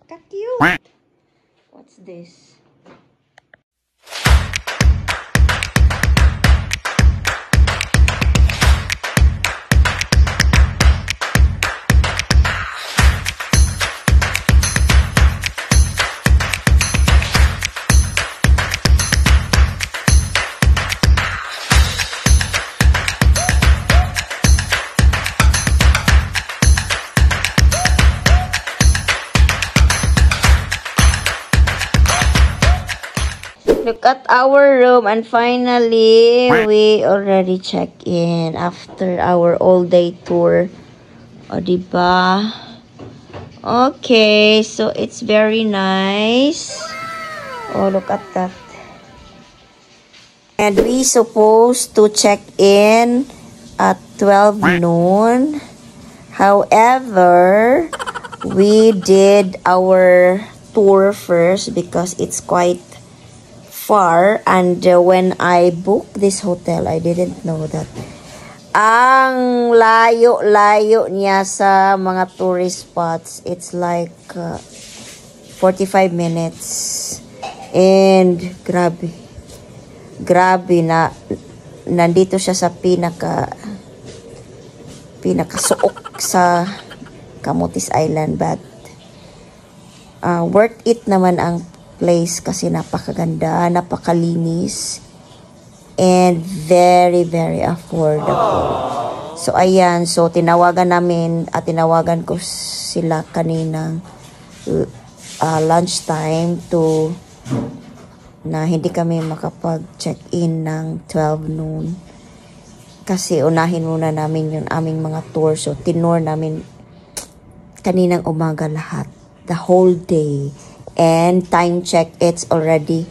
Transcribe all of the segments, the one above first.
Ka-cute. What's this? Look at our room, and finally we already check in after our all-day tour. O, diba? Okay, so it's very nice. Oh, look at that. And we supposed to check in at 12 noon. However, we did our tour first because it's quite far, and when I booked this hotel, I didn't know that ang layo-layo niya sa mga tourist spots. It's like 45 minutes, and grabe na nandito siya sa pinakasuok sa Camotes Island, but worth it naman ang place kasi napakaganda, napakalinis, and very, very affordable. So, ayan. So, tinawagan ko sila kaninang lunchtime na hindi kami makapag-check-in ng 12 noon. Kasi unahin muna namin yung aming mga tour. So, tinur namin kaninang umaga lahat. The whole day. And time check, it's already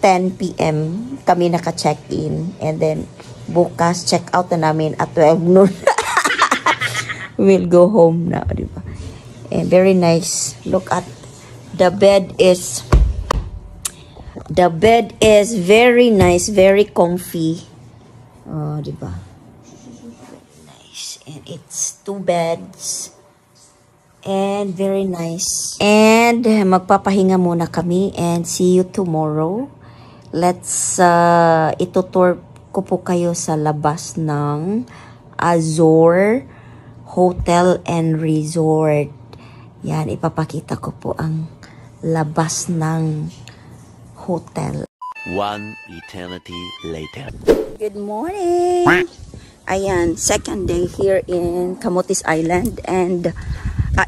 10 p.m. kami naka-check-in. And then, bukas, check-out na namin at 12 noon. We'll go home na, diba? And very nice. Look at the bed is very nice, very comfy. Oh, diba? Nice. And it's 2 beds. And very nice. And magpapahinga muna kami, and see you tomorrow. Let's itutour ko po kayo sa labas ng Azure Hotel and Resort. Yan, ipapakita ko po ang labas ng hotel. One eternity later. Good morning! Ayan, second day here in Camotes Island, and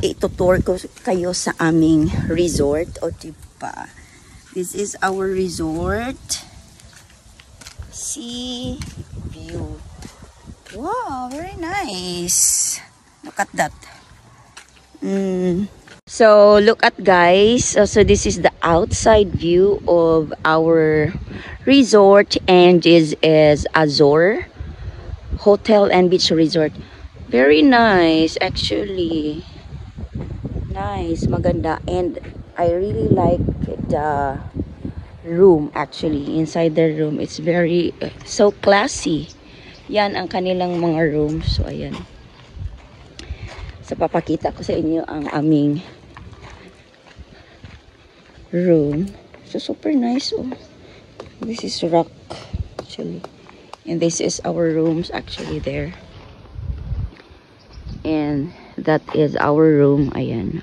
itutour ko kayo sa aming resort. O, diba? This is our resort. Sea view. Wow, very nice. Look at that. So, look at, guys. So, this is the outside view of our resort, and this is Azure Hotel and Beach Resort. Very nice, actually. Nice, maganda. And I really like the room, actually. Inside the room, it's very so classy. Yan ang kanilang mga rooms. So, ayan. So, papakita ko sa inyo ang aming room. So, super nice, oh. This is rock, actually. And this is our rooms, actually, there. And that is our room. Ayan.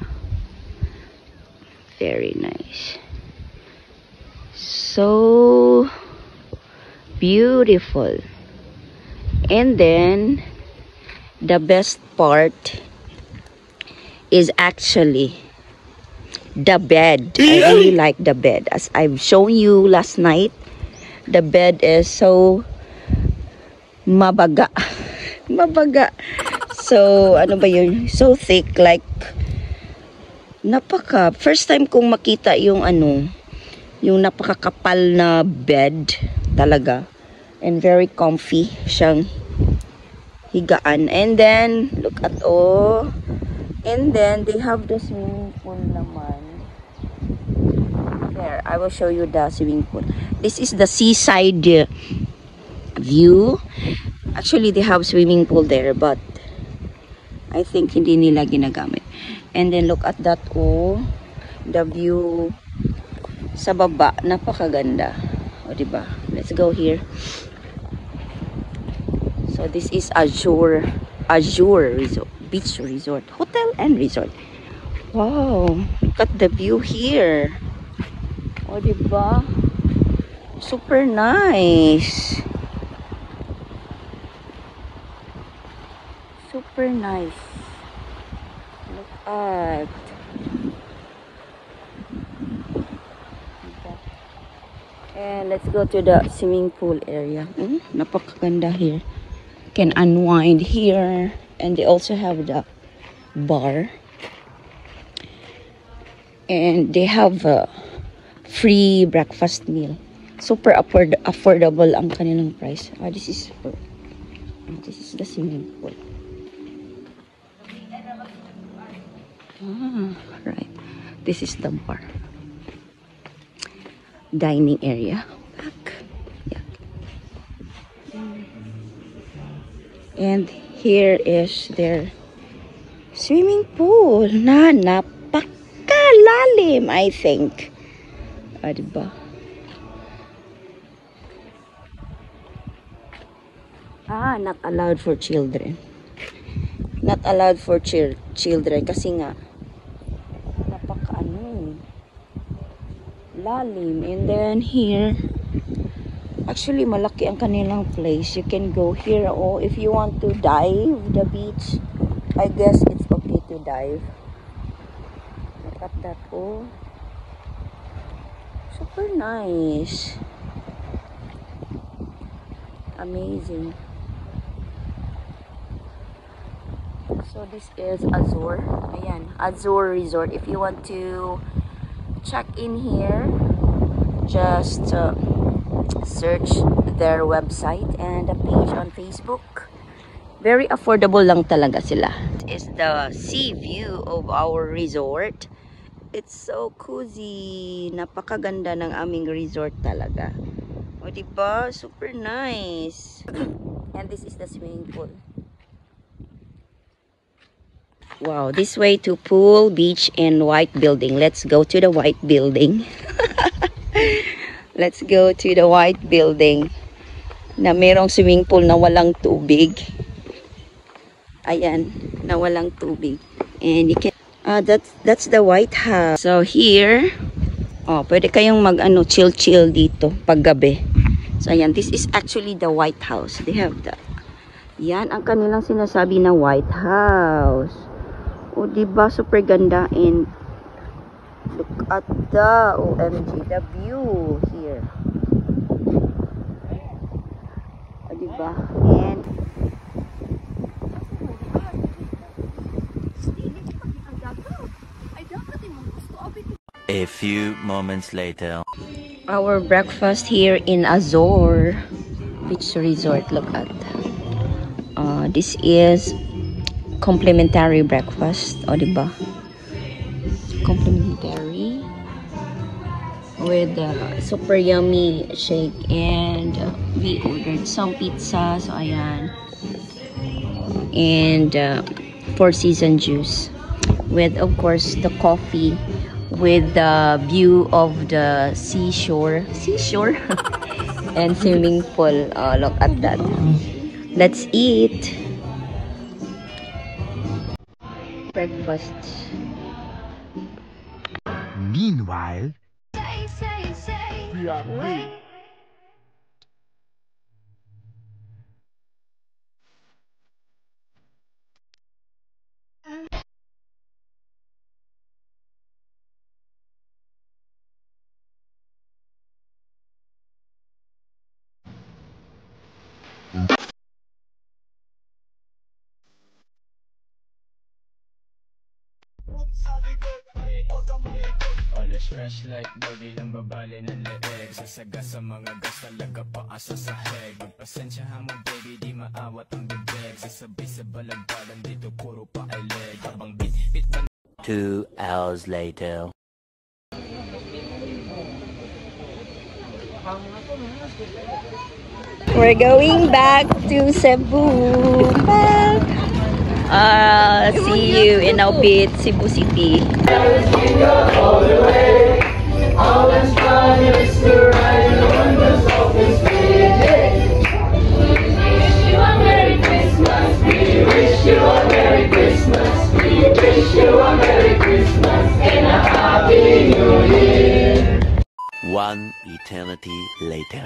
Very nice. So beautiful. And then the best part is actually the bed. I really like the bed. As I've shown you last night, the bed is so mabaga. Mabaga. So, ano ba yun? So thick, like, first time kong makita yung yung napakakapal na bed, talaga. And very comfy siyang higaan. And then, look at, and then, they have the swimming pool naman. There, I will show you the swimming pool. This is the seaside view. Actually, they have swimming pool there, but I think hindi nila ginagamit. And then look at that, The view sa baba, napakaganda. O, diba? Let's go here. So, this is Azure Resort, Beach Resort, Hotel and Resort. Wow, look at the view here. O, diba? Super nice. Super nice. Look at. And let's go to the swimming pool area. Napakaganda here. Can unwind here. And they also have the bar. And they have a free breakfast meal. Super affordable ang kanilang price. This is the swimming pool. Right. This is the bar. Dining area. Back. Yeah. And here is their swimming pool na napakalalim, I think. Diba? Not allowed for children. Not allowed for children kasi nga lalim. And then here, actually malaki ang kanilang place. You can go here, or if you want to dive the beach, I guess it's okay to dive. Look at that. Oh, super nice. Amazing. So this is Azure. Ayan, Azure Resort. If you want to check in here, just search their website and a page on Facebook. Very affordable lang talaga sila. This is the sea view of our resort. It's so cozy. Napakaganda ng aming resort talaga. O diba? Super nice. And this is the swimming pool. Wow, this way to pool, beach, and white building. Let's go to the white building. Let's go to the white building na merong swimming pool na walang tubig. Ayan, na walang tubig. And you can, that's the White House. So here, pwede kayong chill dito paggabi. So ayan, this is actually the White House. They have that. Yan ang kanilang sinasabi na White House. O, diba? Super ganda. And look at the OMG, the view here. O, diba? And a few moments later. our breakfast here in Azure Beach Resort. Look at this is complimentary breakfast. O, diba? Complimentary with super yummy shake, and we ordered some pizza. So ayan, and Four Season juice with, of course, the coffee with the view of the seashore and swimming pool. Look at that. Let's eat breakfast. Meanwhile, we are free. Always fresh like body lang babali ng leeg. Sasaga sa mga gas talaga paasa sa heg. Magpasensyahan mo baby, di maawat ang bibig. Sasabi sa balagbalan dito puro pa ay leg. Habang bit 2 hours later. We're going back to Cebu. See you in a bit, Cebu City. One eternity later.